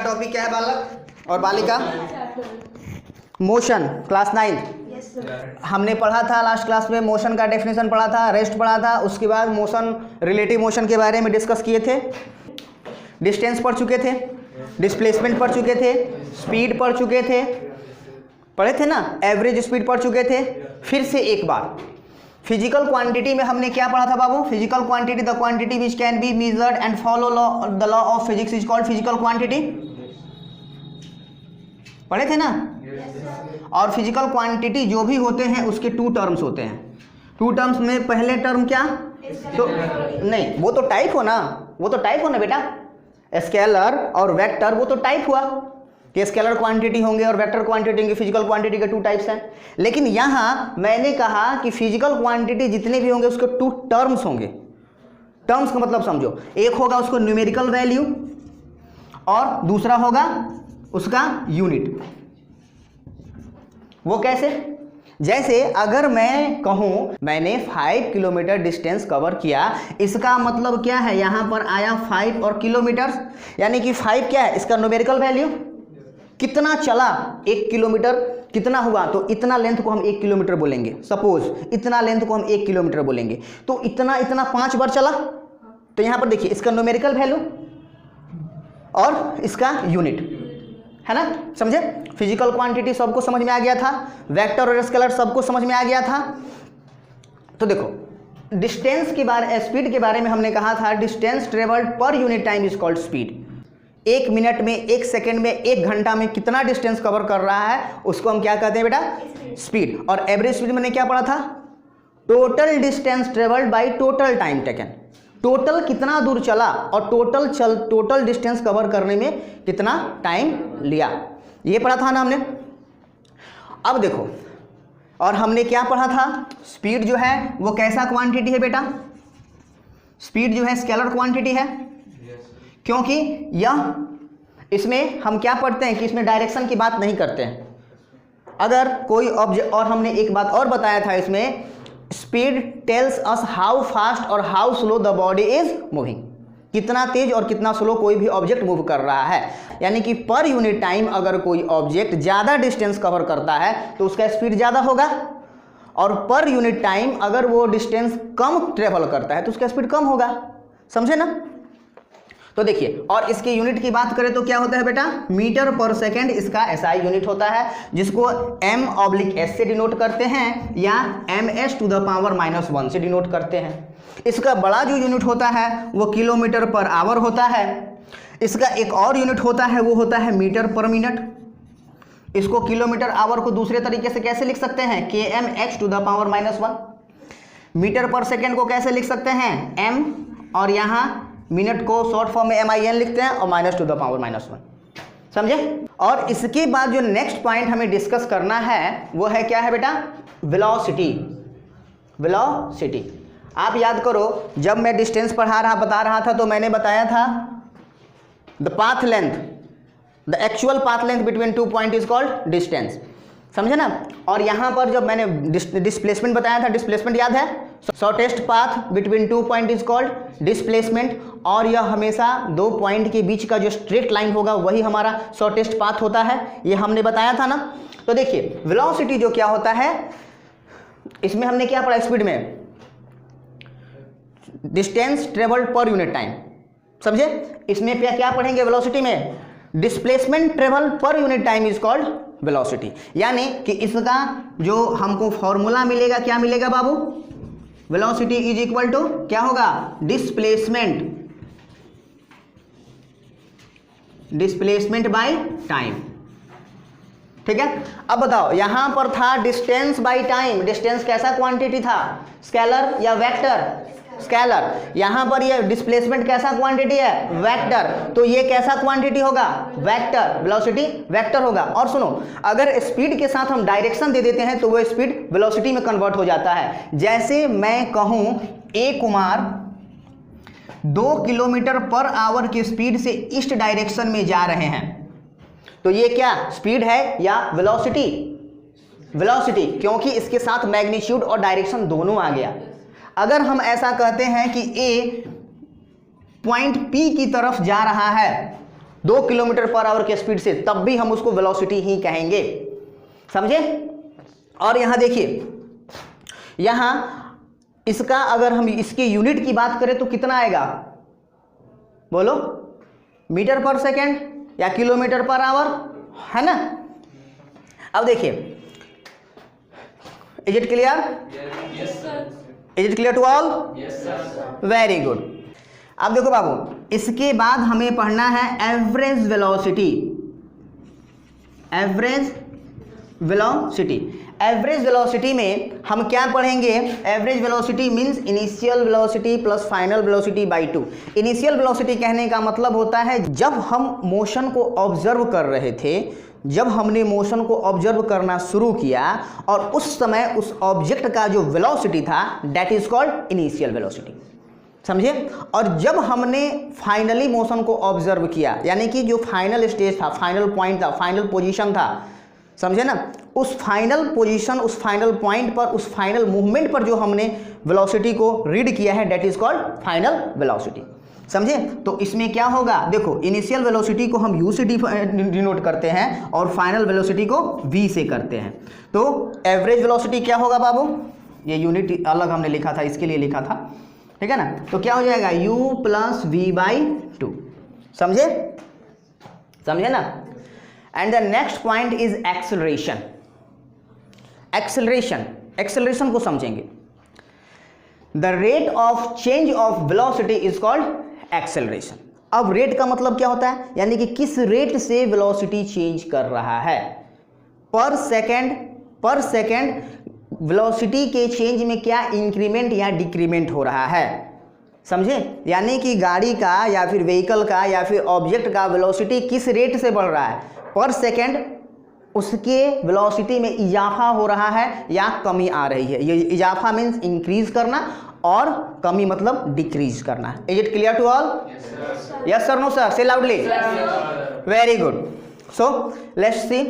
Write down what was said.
Topic क्या है बालक और बालिका? Motion, class 9। हमने पढ़ा था लास्ट क्लास में, मोशन का डेफिनेशन पढ़ा था, रेस्ट पढ़ा था, उसके बाद मोशन, रिलेटिव मोशन के बारे में डिस्कस किए थे, डिस्टेंस पढ़ चुके थे, डिस्प्लेसमेंट पढ़ चुके थे, स्पीड पढ़ चुके थे, पढ़े थे ना, एवरेज स्पीड पढ़ चुके थे। फिर से एक बार फिजिकल क्वांटिटी में हमने क्या पढ़ा था बाबू? Physical quantity, the quantity which can be measured and follow the law of physics is called physical quantity. पढ़े थे ना? और फिजिकल क्वांटिटी जो भी होते हैं उसके 2 टर्म्स होते हैं। 2 टर्म्स में पहले टर्म क्या? तो नहीं, वो तो टाइप हो ना, वो तो टाइप हो ना बेटा, स्केलर और वेक्टर, वो तो टाइप हुआ कि स्केलर क्वांटिटी होंगे और वेक्टर क्वांटिटी होंगे। फिजिकल क्वांटिटी के 2 टाइप्स हैं। लेकिन यहाँ मैंने कहा कि फिजिकल क्वांटिटी जितने भी होंगे उसके 2 टर्म्स होंगे। टर्म्स का मतलब समझो, एक होगा उसको न्यूमेरिकल वैल्यू और दूसरा होगा उसका यूनिट। वो कैसे? जैसे अगर मैं कहूं मैंने 5 किलोमीटर डिस्टेंस कवर किया, इसका मतलब क्या है? यहां पर आया 5 और किलोमीटर, यानी कि 5 क्या है? इसका न्यूमेरिकल वैल्यू, कितना चला 1 किलोमीटर कितना हुआ, तो इतना लेंथ को हम 1 किलोमीटर बोलेंगे। सपोज इतना लेंथ को हम 1 किलोमीटर बोलेंगे, तो इतना इतना 5 बार चला, तो यहां पर देखिए इसका न्यूमेरिकल वैल्यू और इसका यूनिट है ना। समझे? फिजिकल क्वांटिटी सबको समझ में आ गया था, वेक्टर और स्केलर सबको समझ में आ गया था। तो देखो डिस्टेंस के बारे, स्पीड के बारे में हमने कहा था, distance travelled per unit time is called speed. 1 minute में, 1 सेकेंड में, 1 घंटा में कितना डिस्टेंस कवर कर रहा है उसको हम क्या कहते हैं बेटा? स्पीड। और एवरेज स्पीड मैंने क्या पढ़ा था? Total distance travelled by total time taken. Total कितना दूर चला और टोटल डिस्टेंस कवर करने में कितना टाइम लिया, ये पढ़ा था ना हमने। अब देखो, और हमने क्या पढ़ा था? स्पीड जो है वो कैसा क्वांटिटी है बेटा? स्पीड जो है स्केलर क्वांटिटी है, क्योंकि यह, इसमें हम क्या पढ़ते हैं कि इसमें डायरेक्शन की बात नहीं करते हैं। अगर कोई ऑब्जेक्ट, और हमने एक बात और बताया था इसमें, speed tells us how fast और how slow the body is moving. कितना तेज और कितना स्लो कोई भी ऑब्जेक्ट मूव कर रहा है, यानी कि पर यूनिट टाइम अगर कोई ऑब्जेक्ट ज़्यादा डिस्टेंस कवर करता है तो उसका स्पीड ज़्यादा होगा, और पर यूनिट टाइम अगर वो डिस्टेंस कम ट्रेवल करता है तो उसका स्पीड कम होगा। समझे ना? तो देखिए, और इसके यूनिट की बात करें तो क्या होता है बेटा? मीटर पर सेकेंड इसका SI यूनिट होता है, जिसको m/s से डिनोट करते हैं या ms⁻⁻1 से डिनोट करते हैं। इसका बड़ा जो यूनिट होता है वो किलोमीटर पर आवर होता है। इसका एक और यूनिट होता है, वो होता है मीटर पर मिनट। इसको किलोमीटर आवर को दूसरे तरीके से कैसे लिख सकते हैं? kmh⁻⁻1। मीटर पर सेकेंड को कैसे लिख सकते हैं? m, और यहाँ मिनट को शॉर्ट फॉर्म में MIN लिखते हैं और -⁻⁻1। समझे? और इसके बाद जो नेक्स्ट पॉइंट हमें डिस्कस करना है वो है क्या है बेटा? वेलोसिटी। वेलोसिटी आप याद करो, जब मैं डिस्टेंस बता रहा था तो मैंने बताया था the path length, the actual path length between 2 point is called distance. समझे ना? और यहाँ पर जब मैंने डिस्प्लेसमेंट बताया था, डिस्प्लेसमेंट याद है? Shortest path between 2 point is called displacement, और यह हमेशा 2 पॉइंट के बीच का जो स्ट्रेट लाइन होगा वही हमारा शॉर्टेस्ट पाथ होता है, ये हमने बताया था ना। तो देखिए वेलोसिटी जो क्या होता है, इसमें हमने क्या पढ़ा? स्पीड में distance travelled per unit time. समझे? इसमें क्या पढ़ेंगे वेलोसिटी में? Displacement travel per unit time is called velocity. यानी कि इसका जो हमको फॉर्मूला मिलेगा, क्या मिलेगा बाबू? वेलोसिटी इज इक्वल टू क्या होगा? Displacement by time. ठीक है? अब बताओ, यहां पर था डिस्टेंस बाय टाइम। डिस्टेंस कैसा क्वांटिटी था? स्केलर या वेक्टर? स्केलर। यहां पर ये डिस्प्लेसमेंट कैसा क्वांटिटी है? वेक्टर। तो ये कैसा क्वांटिटी होगा? वेक्टर। वेलोसिटी वेक्टर होगा। और सुनो, अगर स्पीड के साथ हम डायरेक्शन दे देते हैं तो वो स्पीड वेलोसिटी में कन्वर्ट हो जाता है। जैसे मैं कहूं ए कुमार 2 किलोमीटर पर आवर की स्पीड से ईस्ट डायरेक्शन में जा रहे हैं, तो ये क्या स्पीड है या वेलोसिटी? वेलोसिटी, क्योंकि इसके साथ मैग्नीट्यूड और डायरेक्शन दोनों आ गया। अगर हम ऐसा कहते हैं कि ए पॉइंट P की तरफ जा रहा है 2 किलोमीटर पर आवर के स्पीड से, तब भी हम उसको वेलोसिटी ही कहेंगे, समझे। और यहां देखिए, यहां इसका अगर हम इसके यूनिट की बात करें तो कितना आएगा, बोलो, मीटर पर सेकेंड या किलोमीटर पर आवर, है ना। अब देखिए, is it clear? Is it clear to all? Very good. अब देखो बाबू, इसके बाद हमें पढ़ना है average velocity. Average velocity, average velocity में हम क्या पढ़ेंगे? Average velocity means initial velocity plus final velocity by 2। Initial velocity कहने का मतलब होता है जब हम मोशन को ऑब्जर्व कर रहे थे, जब हमने मोशन को ऑब्जर्व करना शुरू किया और उस समय उस ऑब्जेक्ट का जो वेलोसिटी था, that is called initial velocity, समझे। और जब हमने फाइनली मोशन को ऑब्जर्व किया, यानी कि जो फाइनल स्टेज था, फाइनल पॉइंट था, फाइनल पोजीशन था, समझे ना, उस फाइनल पोजीशन, उस फाइनल पॉइंट पर, उस फाइनल मूवमेंट पर जो हमने वेलोसिटी को रीड किया है, that is called final velocity, समझे। तो इसमें क्या होगा, देखो, इनिशियल वेलोसिटी को हम u से डिनोट करते हैं और फाइनल वेलोसिटी को v से करते हैं। तो एवरेज वेलोसिटी क्या होगा बाबू, ये यूनिट अलग हमने लिखा था, इसके लिए लिखा था, ठीक है ना। तो क्या हो जाएगा, u प्लस वी बाई 2, समझे, समझे ना। And the next point is acceleration. Acceleration, acceleration को समझेंगे। The rate of change of velocity is called acceleration. अब रेट का मतलब क्या होता है, यानी कि किस रेट से वेलोसिटी चेंज कर रहा है, पर सेकेंड, पर सेकेंड वेलोसिटी के चेंज में क्या इंक्रीमेंट या डिक्रीमेंट हो रहा है, समझे। यानी कि गाड़ी का या फिर व्हीकल का या फिर ऑब्जेक्ट का वेलोसिटी किस रेट से बढ़ रहा है, पर सेकेंड उसके वेलोसिटी में इजाफा हो रहा है या कमी आ रही है। ये इजाफा मीन्स इंक्रीज करना और कमी मतलब डिक्रीज करना। Is it clear to all? Yes sir, no sir, say loudly. Very good. So let's C,